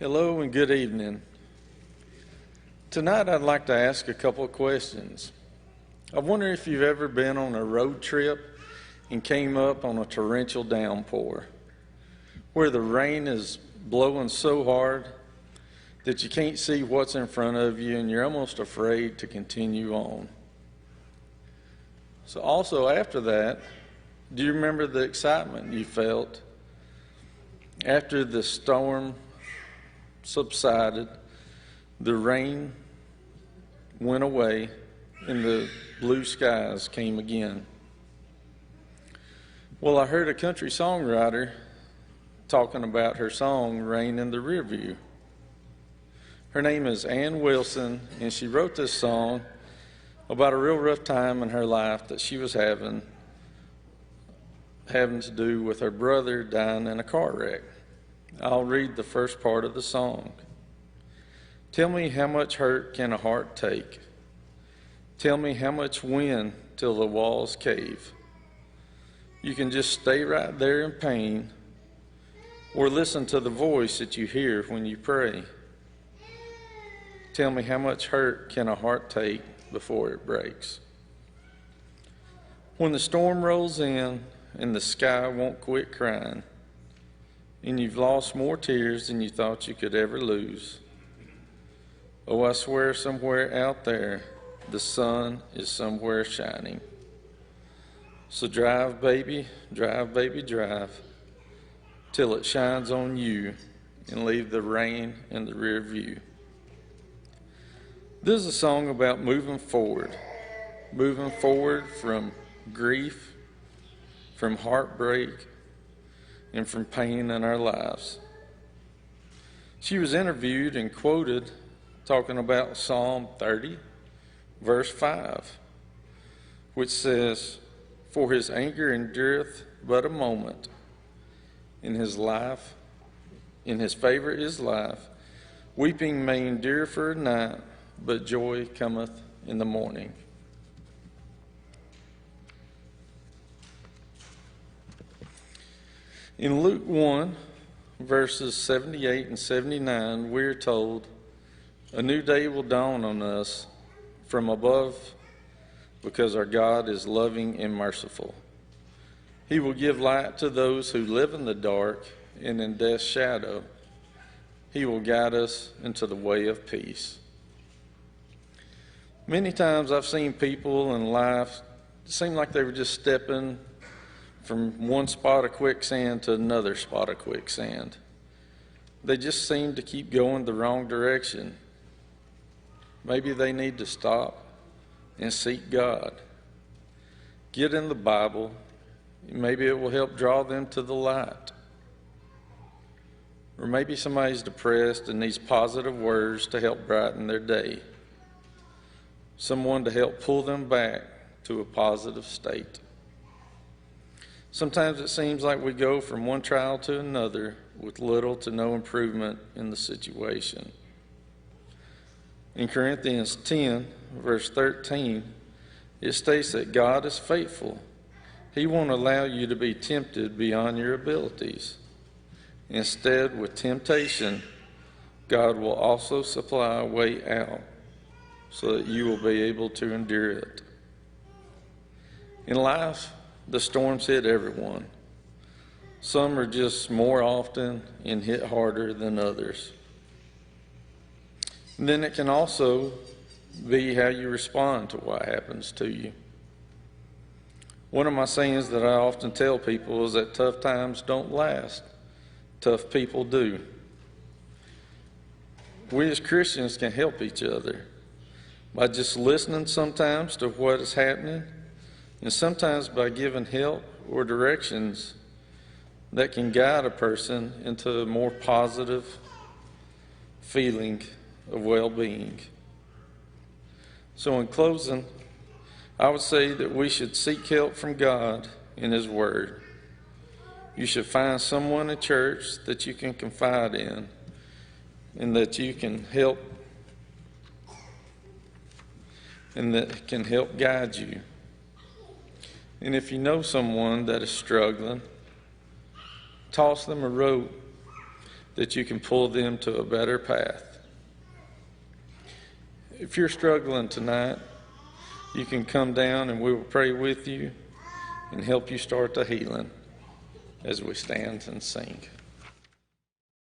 Hello and good evening. Tonight I'd like to ask a couple of questions. I wonder if you've ever been on a road trip and came up on a torrential downpour where the rain is blowing so hard that you can't see what's in front of you and you're almost afraid to continue on. So also after that, do you remember the excitement you felt after the storm subsided, the rain went away, and the blue skies came again? Well, I heard a country songwriter talking about her song, Rain in the Rearview. Her name is Ann Wilson, and she wrote this song about a real rough time in her life that she was having to do with her brother dying in a car wreck. I'll read the first part of the song. Tell me, how much hurt can a heart take? Tell me, how much wind till the walls cave? You can just stay right there in pain, or listen to the voice that you hear when you pray. Tell me, how much hurt can a heart take before it breaks? When the storm rolls in and the sky won't quit crying, and you've lost more tears than you thought you could ever lose, oh, I swear somewhere out there the sun is somewhere shining. So drive, baby, drive, till it shines on you and leave the rain in the rear view. This is a song about moving forward from grief, from heartbreak, and from pain in our lives. She was interviewed and quoted talking about Psalm 30, verse 5, which says, "For his anger endureth but a moment. In his favor is life. Weeping may endure for a night, but joy cometh in the morning." In Luke 1, verses 78 and 79, we're told, "A new day will dawn on us from above, because our God is loving and merciful. He will give light to those who live in the dark and in death's shadow. He will guide us into the way of peace." Many times I've seen people in life seem like they were just stepping from one spot of quicksand to another spot of quicksand. They just seem to keep going the wrong direction. Maybe they need to stop and seek God. Get in the Bible. Maybe it will help draw them to the light. Or maybe somebody's depressed and needs positive words to help brighten their day. Someone to help pull them back to a positive state. Sometimes it seems like we go from one trial to another with little to no improvement in the situation. In Corinthians 10, verse 13, it states that God is faithful. He won't allow you to be tempted beyond your abilities. Instead, with temptation, God will also supply a way out so that you will be able to endure it. In life, the storms hit everyone. Some are just more often and hit harder than others. And then it can also be how you respond to what happens to you. One of my sayings that I often tell people is that tough times don't last. Tough people do. We as Christians can help each other by just listening sometimes to what is happening, and sometimes by giving help or directions that can guide a person into a more positive feeling of well-being. So in closing, I would say that we should seek help from God in His Word. You should find someone in church that you can confide in and that you can help and that can help guide you. And if you know someone that is struggling, toss them a rope that you can pull them to a better path. If you're struggling tonight, you can come down and we will pray with you and help you start the healing as we stand and sing.